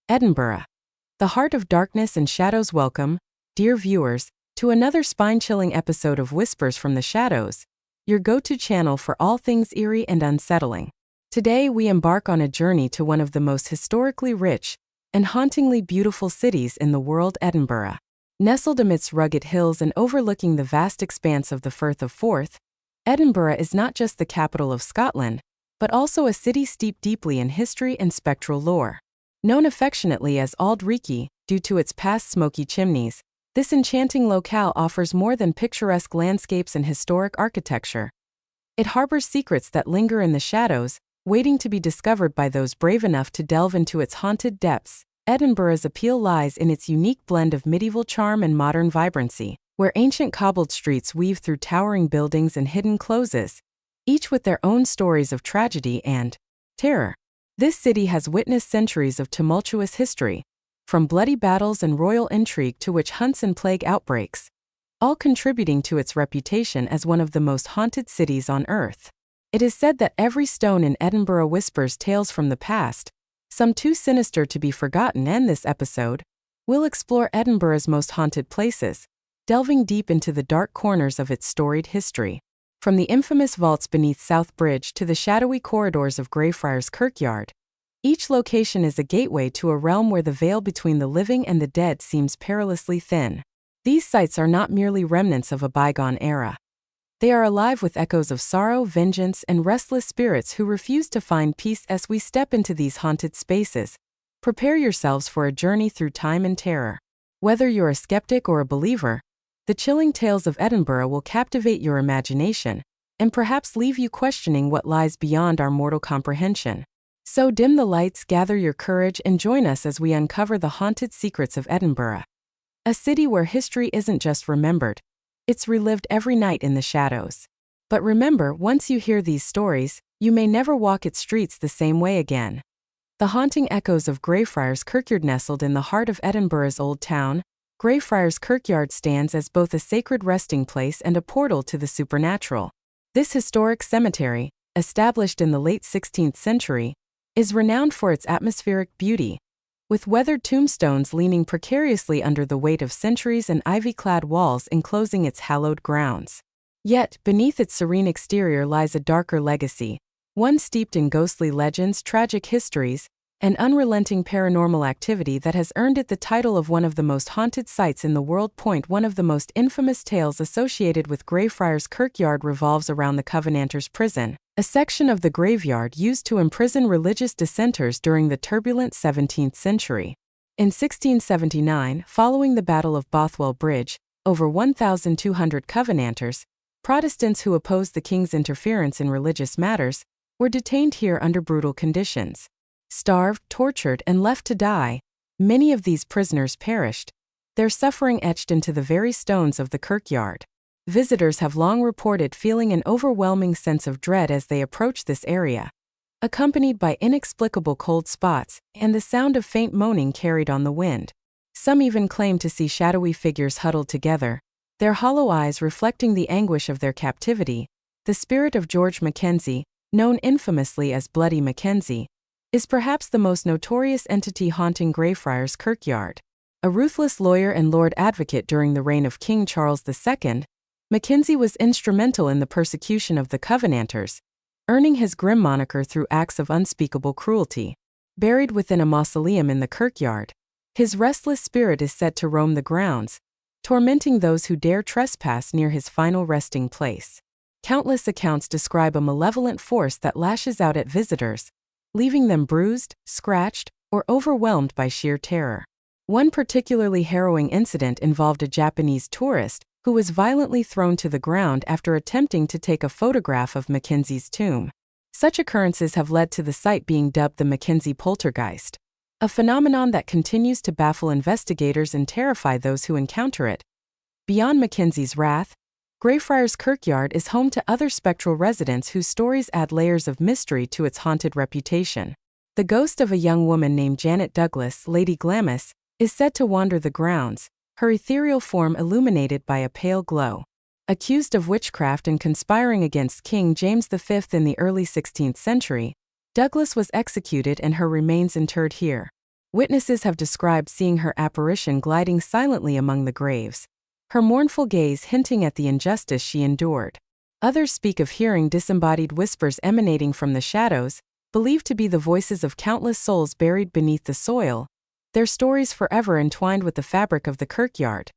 Edinburgh. The heart of darkness and shadows. Welcome, dear viewers, to another spine-chilling episode of Whispers from the Shadows, your go-to channel for all things eerie and unsettling. Today we embark on a journey to one of the most historically rich and hauntingly beautiful cities in the world, Edinburgh. Nestled amidst rugged hills and overlooking the vast expanse of the Firth of Forth, Edinburgh is not just the capital of Scotland, but also a city steeped deeply in history and spectral lore. Known affectionately as Auld Reekie, due to its past smoky chimneys, this enchanting locale offers more than picturesque landscapes and historic architecture. It harbors secrets that linger in the shadows, waiting to be discovered by those brave enough to delve into its haunted depths. Edinburgh's appeal lies in its unique blend of medieval charm and modern vibrancy, where ancient cobbled streets weave through towering buildings and hidden closes, each with their own stories of tragedy and terror. This city has witnessed centuries of tumultuous history, from bloody battles and royal intrigue to witch hunts and plague outbreaks, all contributing to its reputation as one of the most haunted cities on earth. It is said that every stone in Edinburgh whispers tales from the past, some too sinister to be forgotten. In this episode, we'll explore Edinburgh's most haunted places, delving deep into the dark corners of its storied history. From the infamous vaults beneath South Bridge to the shadowy corridors of Greyfriars Kirkyard, each location is a gateway to a realm where the veil between the living and the dead seems perilously thin. These sites are not merely remnants of a bygone era. They are alive with echoes of sorrow, vengeance, and restless spirits who refuse to find peace. As we step into these haunted spaces, prepare yourselves for a journey through time and terror. Whether you're a skeptic or a believer, the chilling tales of Edinburgh will captivate your imagination and perhaps leave you questioning what lies beyond our mortal comprehension. So dim the lights, gather your courage, and join us as we uncover the haunted secrets of Edinburgh. A city where history isn't just remembered, it's relived every night in the shadows. But remember, once you hear these stories, you may never walk its streets the same way again. The haunting echoes of Greyfriars Kirkyard. Nestled in the heart of Edinburgh's Old Town, Greyfriars Kirkyard stands as both a sacred resting place and a portal to the supernatural. This historic cemetery, established in the late 16th century, is renowned for its atmospheric beauty, with weathered tombstones leaning precariously under the weight of centuries and ivy-clad walls enclosing its hallowed grounds. Yet, beneath its serene exterior lies a darker legacy, one steeped in ghostly legends, tragic histories, and unrelenting paranormal activity that has earned it the title of one of the most haunted sites in the world. One of the most infamous tales associated with Greyfriars Kirkyard revolves around the Covenanters' prison, a section of the graveyard used to imprison religious dissenters during the turbulent 17th century. In 1679, following the Battle of Bothwell Bridge, over 1,200 Covenanters, Protestants who opposed the king's interference in religious matters, were detained here under brutal conditions. Starved, tortured, and left to die, many of these prisoners perished, their suffering etched into the very stones of the kirkyard. Visitors have long reported feeling an overwhelming sense of dread as they approach this area, accompanied by inexplicable cold spots and the sound of faint moaning carried on the wind. Some even claim to see shadowy figures huddled together, their hollow eyes reflecting the anguish of their captivity. The spirit of George Mackenzie, known infamously as Bloody Mackenzie, is perhaps the most notorious entity haunting Greyfriars Kirkyard. A ruthless lawyer and Lord Advocate during the reign of King Charles II, Mackenzie was instrumental in the persecution of the Covenanters, earning his grim moniker through acts of unspeakable cruelty. Buried within a mausoleum in the kirkyard, his restless spirit is said to roam the grounds, tormenting those who dare trespass near his final resting place. Countless accounts describe a malevolent force that lashes out at visitors, leaving them bruised, scratched, or overwhelmed by sheer terror. One particularly harrowing incident involved a Japanese tourist who was violently thrown to the ground after attempting to take a photograph of Mackenzie's tomb. Such occurrences have led to the site being dubbed the Mackenzie poltergeist, a phenomenon that continues to baffle investigators and terrify those who encounter it. Beyond Mackenzie's wrath, Greyfriars Kirkyard is home to other spectral residents whose stories add layers of mystery to its haunted reputation. The ghost of a young woman named Janet Douglas, Lady Glamis, is said to wander the grounds, her ethereal form illuminated by a pale glow. Accused of witchcraft and conspiring against King James V in the early 16th century, Douglas was executed and her remains interred here. Witnesses have described seeing her apparition gliding silently among the graves, her mournful gaze hinting at the injustice she endured. Others speak of hearing disembodied whispers emanating from the shadows, believed to be the voices of countless souls buried beneath the soil, their stories forever entwined with the fabric of the Kirkyard.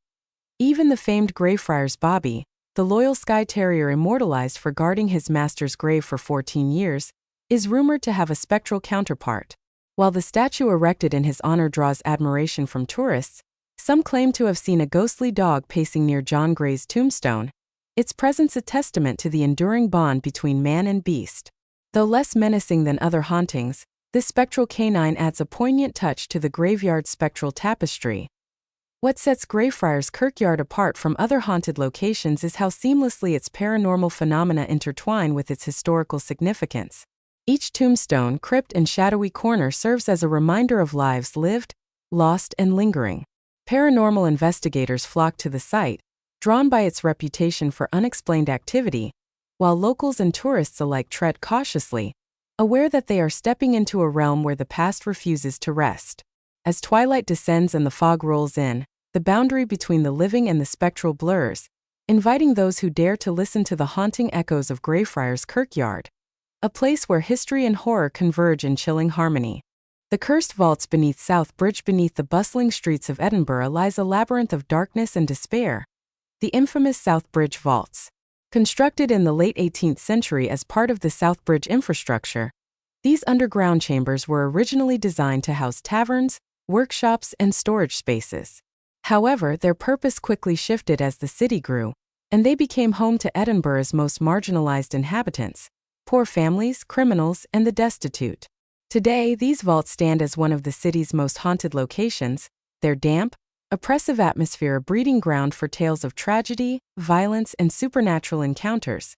Even the famed Greyfriars Bobby, the loyal Skye Terrier immortalized for guarding his master's grave for 14 years, is rumored to have a spectral counterpart. While the statue erected in his honor draws admiration from tourists, some claim to have seen a ghostly dog pacing near John Gray's tombstone, its presence a testament to the enduring bond between man and beast. Though less menacing than other hauntings, this spectral canine adds a poignant touch to the graveyard's spectral tapestry. What sets Greyfriars Kirkyard apart from other haunted locations is how seamlessly its paranormal phenomena intertwine with its historical significance. Each tombstone, crypt, and shadowy corner serves as a reminder of lives lived, lost, and lingering. Paranormal investigators flock to the site, drawn by its reputation for unexplained activity, while locals and tourists alike tread cautiously, aware that they are stepping into a realm where the past refuses to rest. As twilight descends and the fog rolls in, the boundary between the living and the spectral blurs, inviting those who dare to listen to the haunting echoes of Greyfriars Kirkyard, a place where history and horror converge in chilling harmony. The cursed vaults beneath South Bridge. Beneath the bustling streets of Edinburgh lies a labyrinth of darkness and despair. The infamous South Bridge vaults. Constructed in the late 18th century as part of the South Bridge infrastructure, these underground chambers were originally designed to house taverns, workshops, and storage spaces. However, their purpose quickly shifted as the city grew, and they became home to Edinburgh's most marginalized inhabitants, poor families, criminals, and the destitute. Today, these vaults stand as one of the city's most haunted locations, their damp, oppressive atmosphere a breeding ground for tales of tragedy, violence, and supernatural encounters.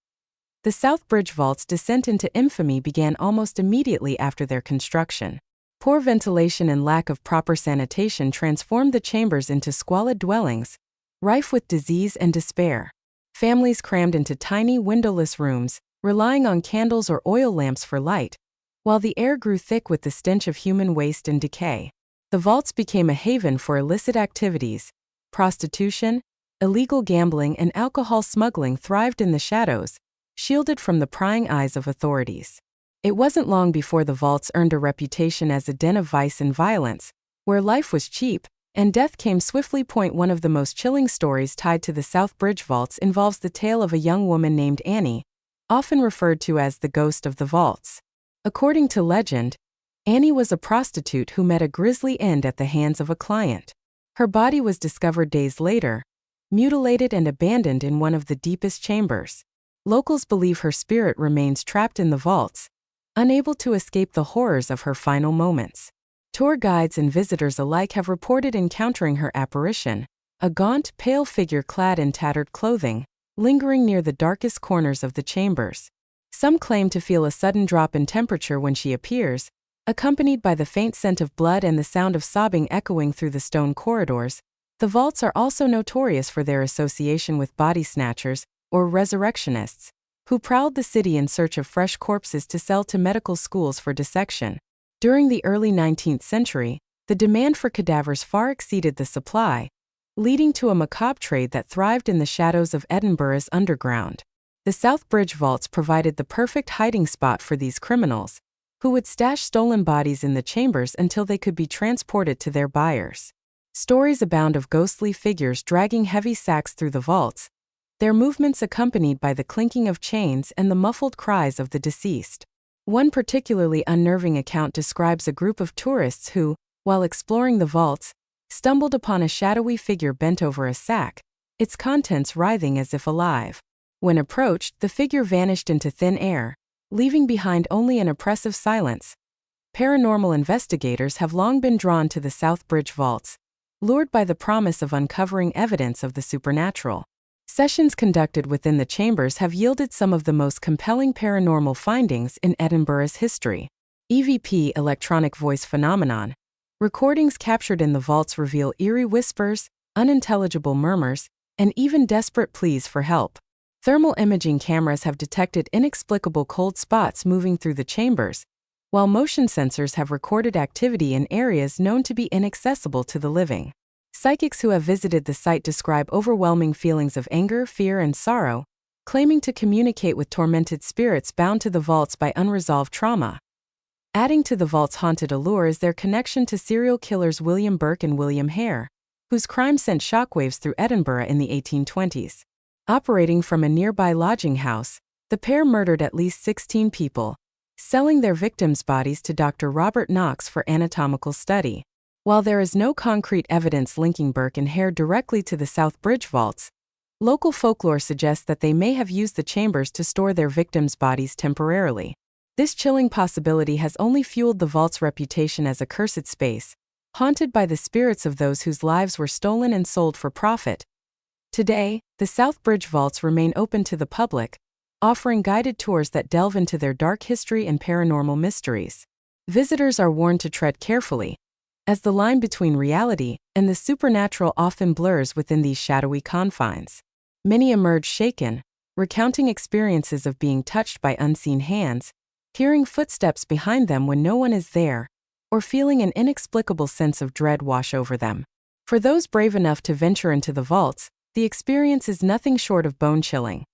The South Bridge vaults' descent into infamy began almost immediately after their construction. Poor ventilation and lack of proper sanitation transformed the chambers into squalid dwellings, rife with disease and despair. Families crammed into tiny, windowless rooms, relying on candles or oil lamps for light, while the air grew thick with the stench of human waste and decay. The vaults became a haven for illicit activities. Prostitution, illegal gambling, and alcohol smuggling thrived in the shadows, shielded from the prying eyes of authorities. It wasn't long before the vaults earned a reputation as a den of vice and violence, where life was cheap, and death came swiftly. One of the most chilling stories tied to the South Bridge vaults involves the tale of a young woman named Annie, often referred to as the ghost of the vaults. According to legend, Annie was a prostitute who met a grisly end at the hands of a client. Her body was discovered days later, mutilated and abandoned in one of the deepest chambers. Locals believe her spirit remains trapped in the vaults, unable to escape the horrors of her final moments. Tour guides and visitors alike have reported encountering her apparition, a gaunt, pale figure clad in tattered clothing, lingering near the darkest corners of the chambers. Some claim to feel a sudden drop in temperature when she appears, accompanied by the faint scent of blood and the sound of sobbing echoing through the stone corridors. The vaults are also notorious for their association with body snatchers, or resurrectionists, who prowled the city in search of fresh corpses to sell to medical schools for dissection. During the early 19th century, the demand for cadavers far exceeded the supply, leading to a macabre trade that thrived in the shadows of Edinburgh's underground. The South Bridge vaults provided the perfect hiding spot for these criminals, who would stash stolen bodies in the chambers until they could be transported to their buyers. Stories abound of ghostly figures dragging heavy sacks through the vaults, their movements accompanied by the clinking of chains and the muffled cries of the deceased. One particularly unnerving account describes a group of tourists who, while exploring the vaults, stumbled upon a shadowy figure bent over a sack, its contents writhing as if alive. When approached, the figure vanished into thin air, leaving behind only an oppressive silence. Paranormal investigators have long been drawn to the South Bridge vaults, lured by the promise of uncovering evidence of the supernatural. Sessions conducted within the chambers have yielded some of the most compelling paranormal findings in Edinburgh's history. EVP electronic voice phenomenon. Recordings captured in the vaults reveal eerie whispers, unintelligible murmurs, and even desperate pleas for help. Thermal imaging cameras have detected inexplicable cold spots moving through the chambers, while motion sensors have recorded activity in areas known to be inaccessible to the living. Psychics who have visited the site describe overwhelming feelings of anger, fear, and sorrow, claiming to communicate with tormented spirits bound to the vaults by unresolved trauma. Adding to the vault's haunted allure is their connection to serial killers William Burke and William Hare, whose crime sent shockwaves through Edinburgh in the 1820s. Operating from a nearby lodging house, the pair murdered at least 16 people, selling their victims' bodies to Dr. Robert Knox for anatomical study. While there is no concrete evidence linking Burke and Hare directly to the South Bridge vaults, local folklore suggests that they may have used the chambers to store their victims' bodies temporarily. This chilling possibility has only fueled the vault's reputation as a cursed space, haunted by the spirits of those whose lives were stolen and sold for profit. Today, the South Bridge vaults remain open to the public, offering guided tours that delve into their dark history and paranormal mysteries. Visitors are warned to tread carefully, as the line between reality and the supernatural often blurs within these shadowy confines. Many emerge shaken, recounting experiences of being touched by unseen hands, hearing footsteps behind them when no one is there, or feeling an inexplicable sense of dread wash over them. For those brave enough to venture into the vaults, the experience is nothing short of bone-chilling.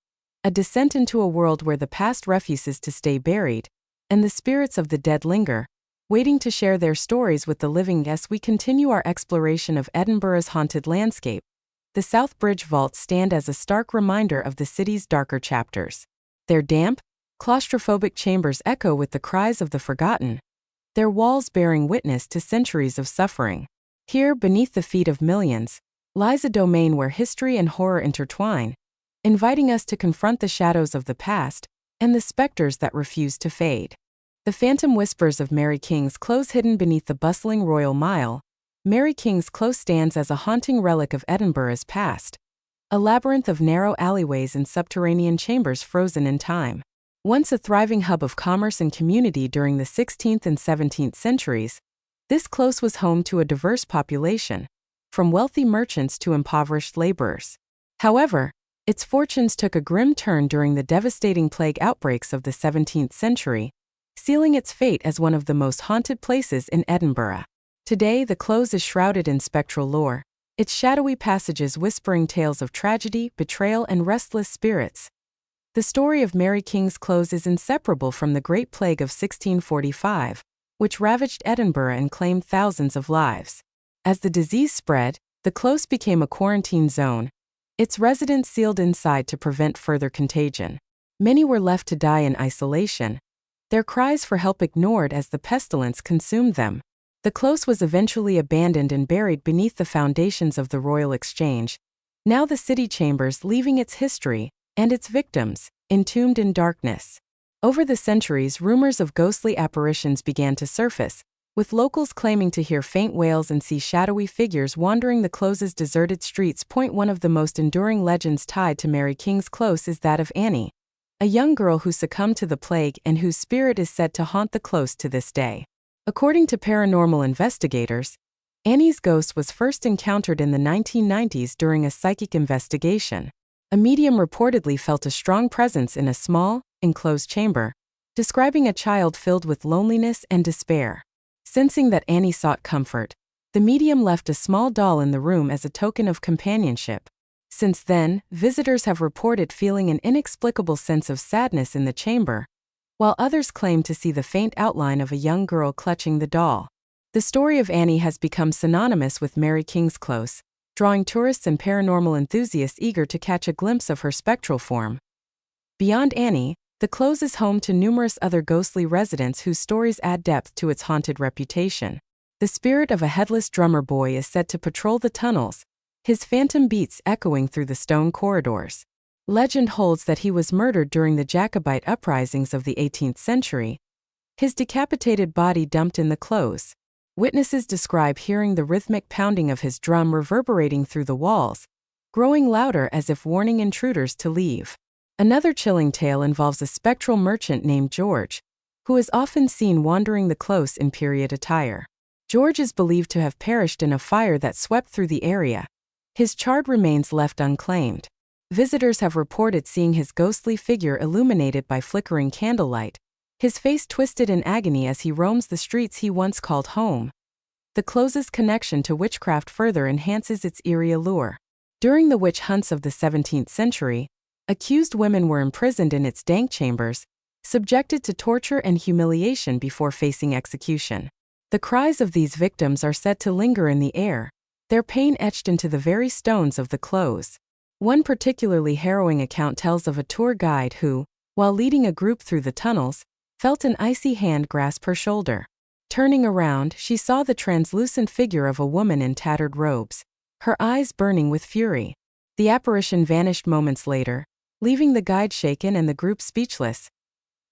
A descent into a world where the past refuses to stay buried, and the spirits of the dead linger, waiting to share their stories with the living. As we continue our exploration of Edinburgh's haunted landscape, the South Bridge vaults stand as a stark reminder of the city's darker chapters. Their damp, claustrophobic chambers echo with the cries of the forgotten, their walls bearing witness to centuries of suffering. Here, beneath the feet of millions, lies a domain where history and horror intertwine, inviting us to confront the shadows of the past and the specters that refuse to fade. The phantom whispers of Mary King's Close. Hidden beneath the bustling Royal Mile, Mary King's Close stands as a haunting relic of Edinburgh's past, a labyrinth of narrow alleyways and subterranean chambers frozen in time. Once a thriving hub of commerce and community during the 16th and 17th centuries, this close was home to a diverse population, from wealthy merchants to impoverished laborers. However, its fortunes took a grim turn during the devastating plague outbreaks of the 17th century, sealing its fate as one of the most haunted places in Edinburgh. Today, the close is shrouded in spectral lore, its shadowy passages whispering tales of tragedy, betrayal, and restless spirits. The story of Mary King's Close is inseparable from the Great Plague of 1645, which ravaged Edinburgh and claimed thousands of lives. As the disease spread, the close became a quarantine zone, its residents sealed inside to prevent further contagion. Many were left to die in isolation, their cries for help ignored as the pestilence consumed them. The close was eventually abandoned and buried beneath the foundations of the Royal Exchange, now the city chambers, leaving its history and its victims entombed in darkness. Over the centuries, rumors of ghostly apparitions began to surface, with locals claiming to hear faint wails and see shadowy figures wandering the close's deserted streets. One of the most enduring legends tied to Mary King's Close is that of Annie, a young girl who succumbed to the plague and whose spirit is said to haunt the close to this day. According to paranormal investigators, Annie's ghost was first encountered in the 1990s during a psychic investigation. A medium reportedly felt a strong presence in a small, enclosed chamber, describing a child filled with loneliness and despair. Sensing that Annie sought comfort, the medium left a small doll in the room as a token of companionship. Since then, visitors have reported feeling an inexplicable sense of sadness in the chamber, while others claim to see the faint outline of a young girl clutching the doll. The story of Annie has become synonymous with Mary King's Close, drawing tourists and paranormal enthusiasts eager to catch a glimpse of her spectral form. Beyond Annie, the close is home to numerous other ghostly residents whose stories add depth to its haunted reputation. The spirit of a headless drummer boy is said to patrol the tunnels, his phantom beats echoing through the stone corridors. Legend holds that he was murdered during the Jacobite uprisings of the 18th century, his decapitated body dumped in the close. Witnesses describe hearing the rhythmic pounding of his drum reverberating through the walls, growing louder as if warning intruders to leave. Another chilling tale involves a spectral merchant named George, who is often seen wandering the close in period attire. George is believed to have perished in a fire that swept through the area, his charred remains left unclaimed. Visitors have reported seeing his ghostly figure illuminated by flickering candlelight, his face twisted in agony as he roams the streets he once called home. The close's connection to witchcraft further enhances its eerie allure. During the witch hunts of the 17th century, accused women were imprisoned in its dank chambers, subjected to torture and humiliation before facing execution. The cries of these victims are said to linger in the air, their pain etched into the very stones of the close. One particularly harrowing account tells of a tour guide who, while leading a group through the tunnels, felt an icy hand grasp her shoulder. Turning around, she saw the translucent figure of a woman in tattered robes, her eyes burning with fury. The apparition vanished moments later, leaving the guide shaken and the group speechless.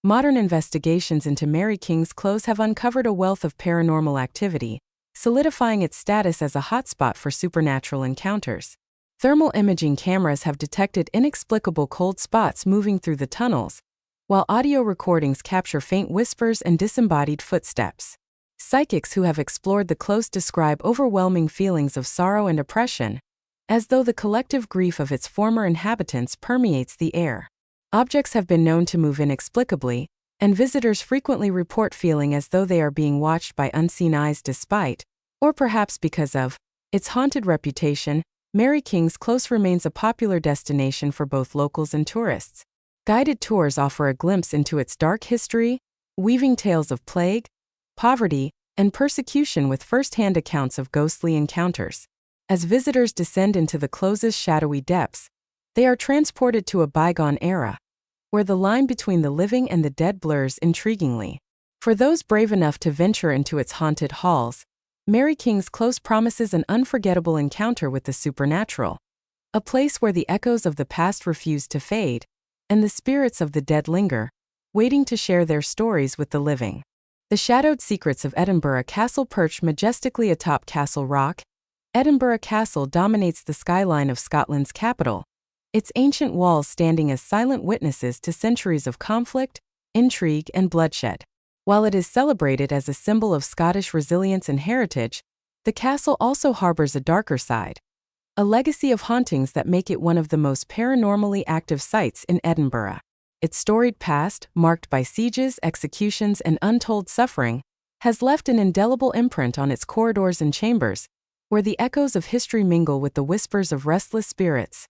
Modern investigations into Mary King's Close have uncovered a wealth of paranormal activity, solidifying its status as a hotspot for supernatural encounters. Thermal imaging cameras have detected inexplicable cold spots moving through the tunnels, while audio recordings capture faint whispers and disembodied footsteps. Psychics who have explored the close describe overwhelming feelings of sorrow and oppression, as though the collective grief of its former inhabitants permeates the air. Objects have been known to move inexplicably, and visitors frequently report feeling as though they are being watched by unseen eyes despite, or perhaps because of, its haunted reputation. Mary King's Close remains a popular destination for both locals and tourists. Guided tours offer a glimpse into its dark history, weaving tales of plague, poverty, and persecution with first-hand accounts of ghostly encounters. As visitors descend into the close's shadowy depths, they are transported to a bygone era, where the line between the living and the dead blurs intriguingly. For those brave enough to venture into its haunted halls, Mary King's Close promises an unforgettable encounter with the supernatural, a place where the echoes of the past refuse to fade, and the spirits of the dead linger, waiting to share their stories with the living. The shadowed secrets of Edinburgh Castle perched majestically atop Castle Rock. Edinburgh Castle dominates the skyline of Scotland's capital, its ancient walls standing as silent witnesses to centuries of conflict, intrigue, and bloodshed. While it is celebrated as a symbol of Scottish resilience and heritage, the castle also harbors a darker side, a legacy of hauntings that make it one of the most paranormally active sites in Edinburgh. Its storied past, marked by sieges, executions, and untold suffering, has left an indelible imprint on its corridors and chambers, where the echoes of history mingle with the whispers of restless spirits.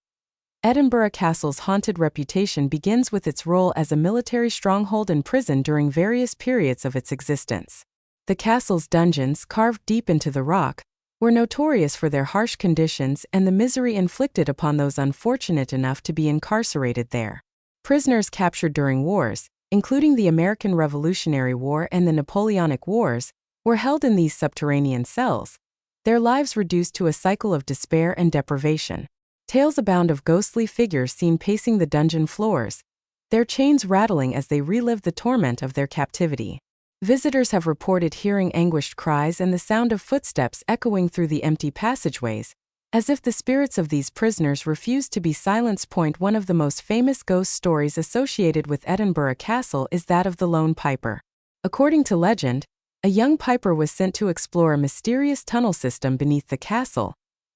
Edinburgh Castle's haunted reputation begins with its role as a military stronghold and prison during various periods of its existence. The castle's dungeons, carved deep into the rock, were notorious for their harsh conditions and the misery inflicted upon those unfortunate enough to be incarcerated there. Prisoners captured during wars, including the American Revolutionary War and the Napoleonic Wars, were held in these subterranean cells, their lives reduced to a cycle of despair and deprivation. Tales abound of ghostly figures seen pacing the dungeon floors, their chains rattling as they relive the torment of their captivity. Visitors have reported hearing anguished cries and the sound of footsteps echoing through the empty passageways, as if the spirits of these prisoners refused to be silenced. One of the most famous ghost stories associated with Edinburgh Castle is that of the Lone Piper. According to legend, a young piper was sent to explore a mysterious tunnel system beneath the castle,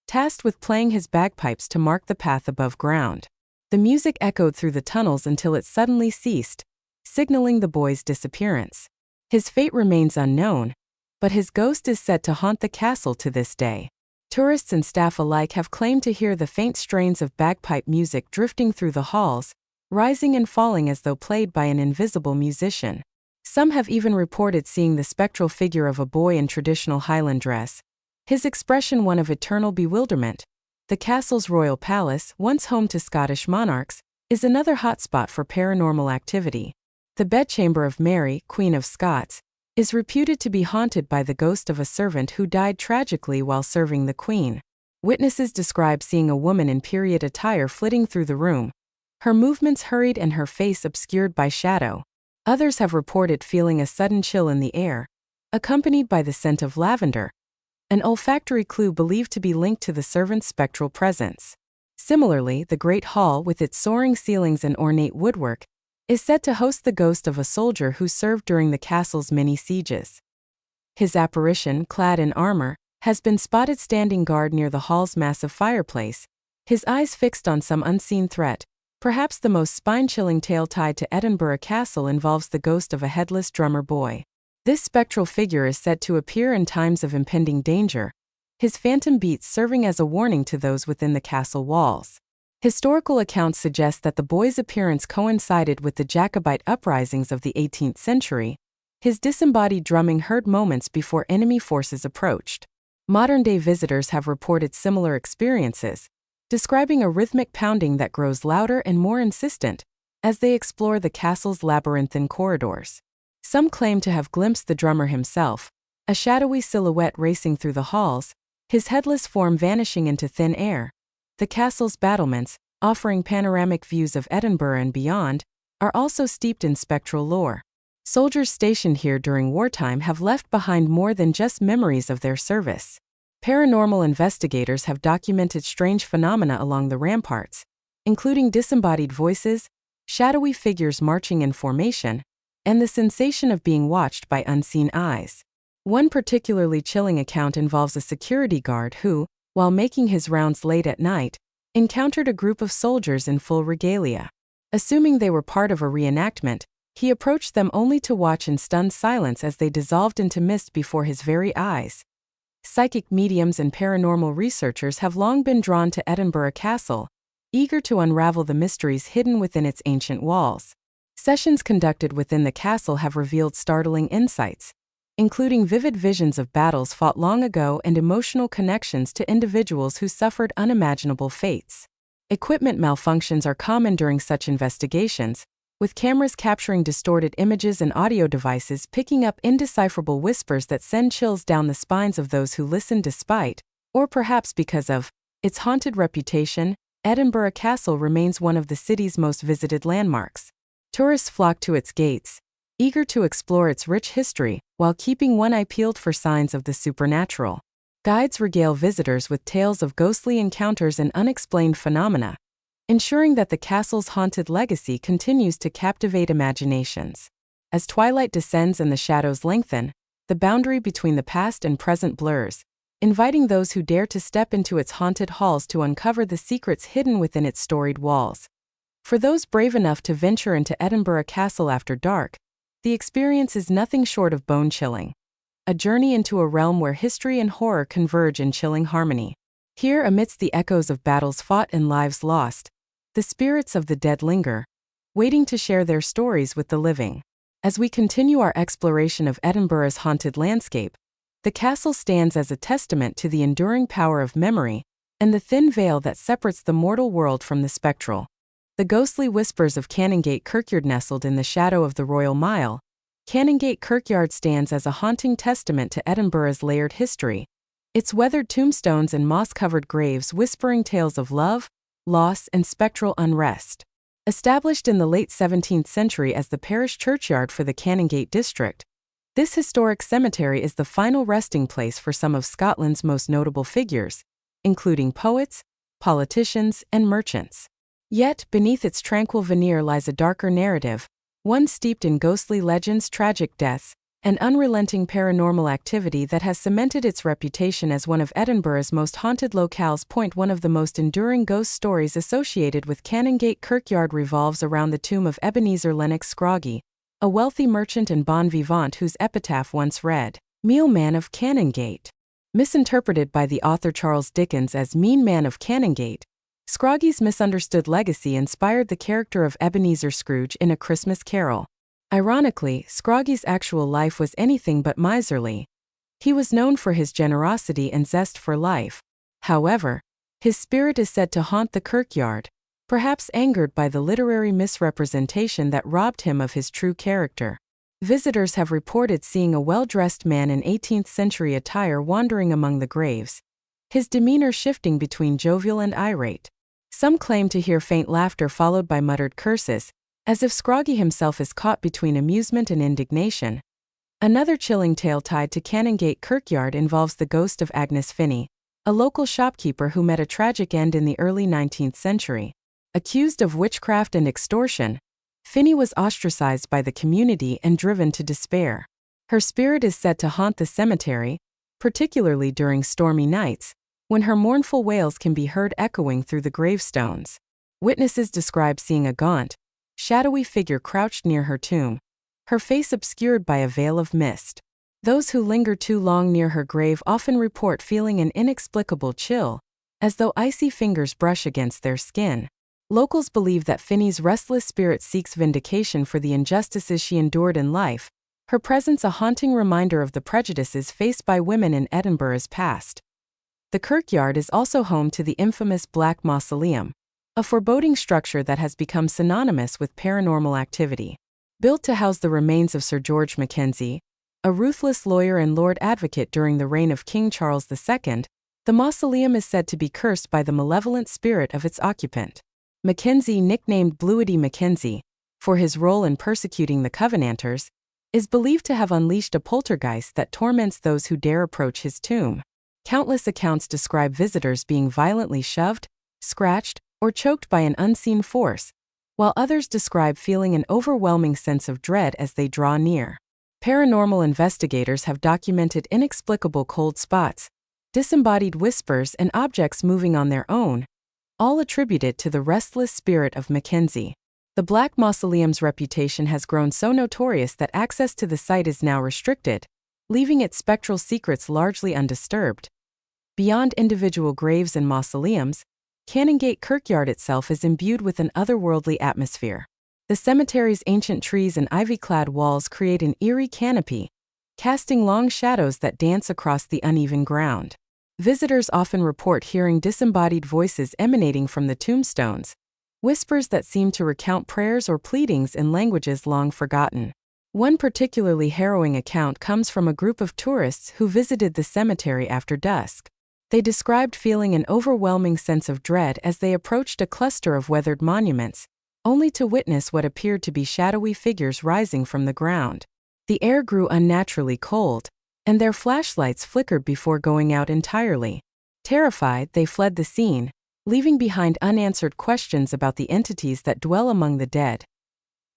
tasked with playing his bagpipes to mark the path above ground. The music echoed through the tunnels until it suddenly ceased, signaling the boy's disappearance. His fate remains unknown, but his ghost is said to haunt the castle to this day. Tourists and staff alike have claimed to hear the faint strains of bagpipe music drifting through the halls, rising and falling as though played by an invisible musician. Some have even reported seeing the spectral figure of a boy in traditional Highland dress, his expression one of eternal bewilderment. The castle's royal palace, once home to Scottish monarchs, is another hotspot for paranormal activity. The bedchamber of Mary, Queen of Scots, is reputed to be haunted by the ghost of a servant who died tragically while serving the Queen. Witnesses describe seeing a woman in period attire flitting through the room, her movements hurried and her face obscured by shadow. Others have reported feeling a sudden chill in the air, accompanied by the scent of lavender, an olfactory clue believed to be linked to the servant's spectral presence. Similarly, the Great Hall, with its soaring ceilings and ornate woodwork, is said to host the ghost of a soldier who served during the castle's many sieges. His apparition, clad in armor, has been spotted standing guard near the hall's massive fireplace, his eyes fixed on some unseen threat. Perhaps the most spine-chilling tale tied to Edinburgh Castle involves the ghost of a headless drummer boy. This spectral figure is said to appear in times of impending danger, his phantom beats serving as a warning to those within the castle walls. Historical accounts suggest that the boy's appearance coincided with the Jacobite uprisings of the 18th century, his disembodied drumming heard moments before enemy forces approached. Modern-day visitors have reported similar experiences, describing a rhythmic pounding that grows louder and more insistent as they explore the castle's labyrinthine corridors. Some claim to have glimpsed the drummer himself, a shadowy silhouette racing through the halls, his headless form vanishing into thin air. The castle's battlements, offering panoramic views of Edinburgh and beyond, are also steeped in spectral lore. Soldiers stationed here during wartime have left behind more than just memories of their service. Paranormal investigators have documented strange phenomena along the ramparts, including disembodied voices, shadowy figures marching in formation, and the sensation of being watched by unseen eyes. One particularly chilling account involves a security guard who, while making his rounds late at night, encountered a group of soldiers in full regalia. Assuming they were part of a reenactment, he approached them only to watch in stunned silence as they dissolved into mist before his very eyes. Psychic mediums and paranormal researchers have long been drawn to Edinburgh Castle, eager to unravel the mysteries hidden within its ancient walls. Sessions conducted within the castle have revealed startling insights, including vivid visions of battles fought long ago and emotional connections to individuals who suffered unimaginable fates. Equipment malfunctions are common during such investigations, with cameras capturing distorted images and audio devices picking up indecipherable whispers that send chills down the spines of those who listen despite, or perhaps because of, its haunted reputation. Edinburgh Castle remains one of the city's most visited landmarks. Tourists flock to its gates, eager to explore its rich history, while keeping one eye peeled for signs of the supernatural. Guides regale visitors with tales of ghostly encounters and unexplained phenomena, ensuring that the castle's haunted legacy continues to captivate imaginations. As twilight descends and the shadows lengthen, the boundary between the past and present blurs, inviting those who dare to step into its haunted halls to uncover the secrets hidden within its storied walls. For those brave enough to venture into Edinburgh Castle after dark, the experience is nothing short of bone-chilling. A journey into a realm where history and horror converge in chilling harmony. Here, amidst the echoes of battles fought and lives lost, the spirits of the dead linger, waiting to share their stories with the living. As we continue our exploration of Edinburgh's haunted landscape, the castle stands as a testament to the enduring power of memory and the thin veil that separates the mortal world from the spectral. The ghostly whispers of Canongate Kirkyard. Nestled in the shadow of the Royal Mile, Canongate Kirkyard stands as a haunting testament to Edinburgh's layered history, its weathered tombstones and moss-covered graves whispering tales of love, loss, and spectral unrest. Established in the late 17th century as the parish churchyard for the Canongate district, this historic cemetery is the final resting place for some of Scotland's most notable figures, including poets, politicians, and merchants. Yet, beneath its tranquil veneer lies a darker narrative, one steeped in ghostly legends, tragic deaths, and unrelenting paranormal activity that has cemented its reputation as one of Edinburgh's most haunted locales. One of the most enduring ghost stories associated with Canongate Kirkyard revolves around the tomb of Ebenezer Lennox Scroggie, a wealthy merchant and bon vivant whose epitaph once read, "Meal Man of Canongate." Misinterpreted by the author Charles Dickens as Mean Man of Canongate, Scroggie's misunderstood legacy inspired the character of Ebenezer Scrooge in A Christmas Carol. Ironically, Scroggie's actual life was anything but miserly. He was known for his generosity and zest for life. However, his spirit is said to haunt the kirkyard, perhaps angered by the literary misrepresentation that robbed him of his true character. Visitors have reported seeing a well-dressed man in 18th-century attire wandering among the graves, his demeanor shifting between jovial and irate. Some claim to hear faint laughter followed by muttered curses, as if Scroggie himself is caught between amusement and indignation. Another chilling tale tied to Canongate Kirkyard involves the ghost of Agnes Finney, a local shopkeeper who met a tragic end in the early 19th century. Accused of witchcraft and extortion, Finney was ostracized by the community and driven to despair. Her spirit is said to haunt the cemetery, particularly during stormy nights, when her mournful wails can be heard echoing through the gravestones. Witnesses describe seeing a gaunt, shadowy figure crouched near her tomb, her face obscured by a veil of mist. Those who linger too long near her grave often report feeling an inexplicable chill, as though icy fingers brush against their skin. Locals believe that Finney's restless spirit seeks vindication for the injustices she endured in life, her presence a haunting reminder of the prejudices faced by women in Edinburgh's past. The Kirkyard is also home to the infamous Black Mausoleum, a foreboding structure that has become synonymous with paranormal activity. Built to house the remains of Sir George Mackenzie, a ruthless lawyer and Lord Advocate during the reign of King Charles II, the mausoleum is said to be cursed by the malevolent spirit of its occupant. Mackenzie, nicknamed Bluety Mackenzie, for his role in persecuting the Covenanters, is believed to have unleashed a poltergeist that torments those who dare approach his tomb. Countless accounts describe visitors being violently shoved, scratched, or choked by an unseen force, while others describe feeling an overwhelming sense of dread as they draw near. Paranormal investigators have documented inexplicable cold spots, disembodied whispers, and objects moving on their own, all attributed to the restless spirit of Mackenzie. The Black Mausoleum's reputation has grown so notorious that access to the site is now restricted, leaving its spectral secrets largely undisturbed. Beyond individual graves and mausoleums, Canongate Kirkyard itself is imbued with an otherworldly atmosphere. The cemetery's ancient trees and ivy-clad walls create an eerie canopy, casting long shadows that dance across the uneven ground. Visitors often report hearing disembodied voices emanating from the tombstones, whispers that seem to recount prayers or pleadings in languages long forgotten. One particularly harrowing account comes from a group of tourists who visited the cemetery after dusk. They described feeling an overwhelming sense of dread as they approached a cluster of weathered monuments, only to witness what appeared to be shadowy figures rising from the ground. The air grew unnaturally cold, and their flashlights flickered before going out entirely. Terrified, they fled the scene, leaving behind unanswered questions about the entities that dwell among the dead.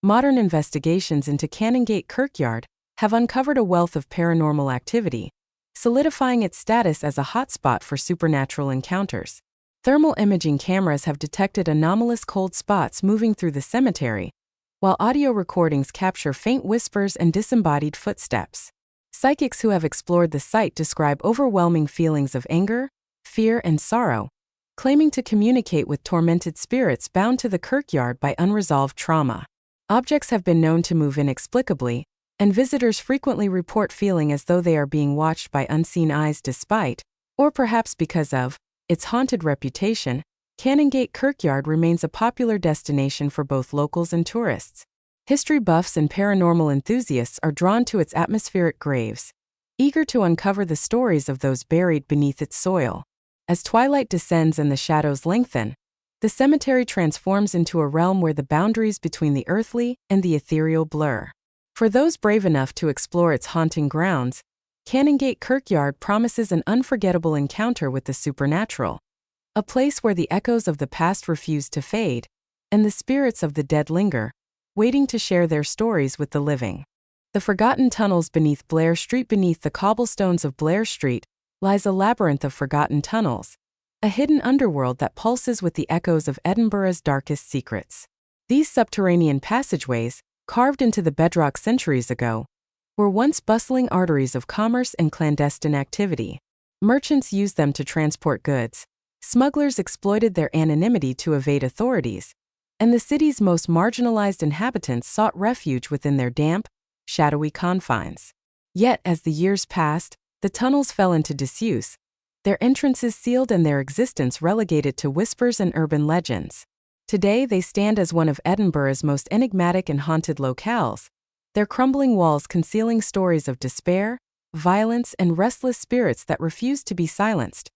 Modern investigations into Canongate Kirkyard have uncovered a wealth of paranormal activity, solidifying its status as a hotspot for supernatural encounters. Thermal imaging cameras have detected anomalous cold spots moving through the cemetery, while audio recordings capture faint whispers and disembodied footsteps. Psychics who have explored the site describe overwhelming feelings of anger, fear, and sorrow, claiming to communicate with tormented spirits bound to the Kirkyard by unresolved trauma. Objects have been known to move inexplicably, and visitors frequently report feeling as though they are being watched by unseen eyes despite, or perhaps because of, its haunted reputation. Canongate Kirkyard remains a popular destination for both locals and tourists. History buffs and paranormal enthusiasts are drawn to its atmospheric graves, eager to uncover the stories of those buried beneath its soil. As twilight descends and the shadows lengthen, the cemetery transforms into a realm where the boundaries between the earthly and the ethereal blur. For those brave enough to explore its haunting grounds, Canongate Kirkyard promises an unforgettable encounter with the supernatural, a place where the echoes of the past refuse to fade, and the spirits of the dead linger, waiting to share their stories with the living. The forgotten tunnels beneath Blair Street. Beneath the cobblestones of Blair Street lies a labyrinth of forgotten tunnels, a hidden underworld that pulses with the echoes of Edinburgh's darkest secrets. These subterranean passageways, carved into the bedrock centuries ago, were once bustling arteries of commerce and clandestine activity. Merchants used them to transport goods, smugglers exploited their anonymity to evade authorities, and the city's most marginalized inhabitants sought refuge within their damp, shadowy confines. Yet, as the years passed, the tunnels fell into disuse, their entrances sealed and their existence relegated to whispers and urban legends. Today they stand as one of Edinburgh's most enigmatic and haunted locales, their crumbling walls concealing stories of despair, violence, and restless spirits that refuse to be silenced.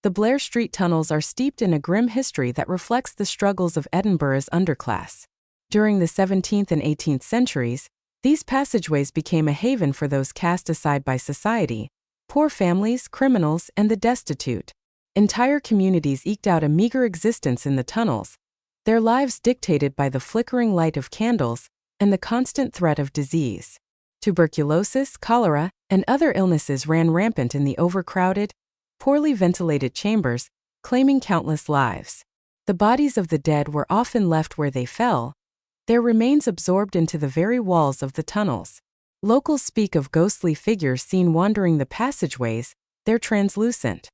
The Blair Street tunnels are steeped in a grim history that reflects the struggles of Edinburgh's underclass. During the 17th and 18th centuries, these passageways became a haven for those cast aside by society, poor families, criminals, and the destitute. Entire communities eked out a meager existence in the tunnels, their lives dictated by the flickering light of candles and the constant threat of disease. Tuberculosis, cholera, and other illnesses ran rampant in the overcrowded, poorly ventilated chambers, claiming countless lives. The bodies of the dead were often left where they fell, their remains absorbed into the very walls of the tunnels. Locals speak of ghostly figures seen wandering the passageways, they're translucent.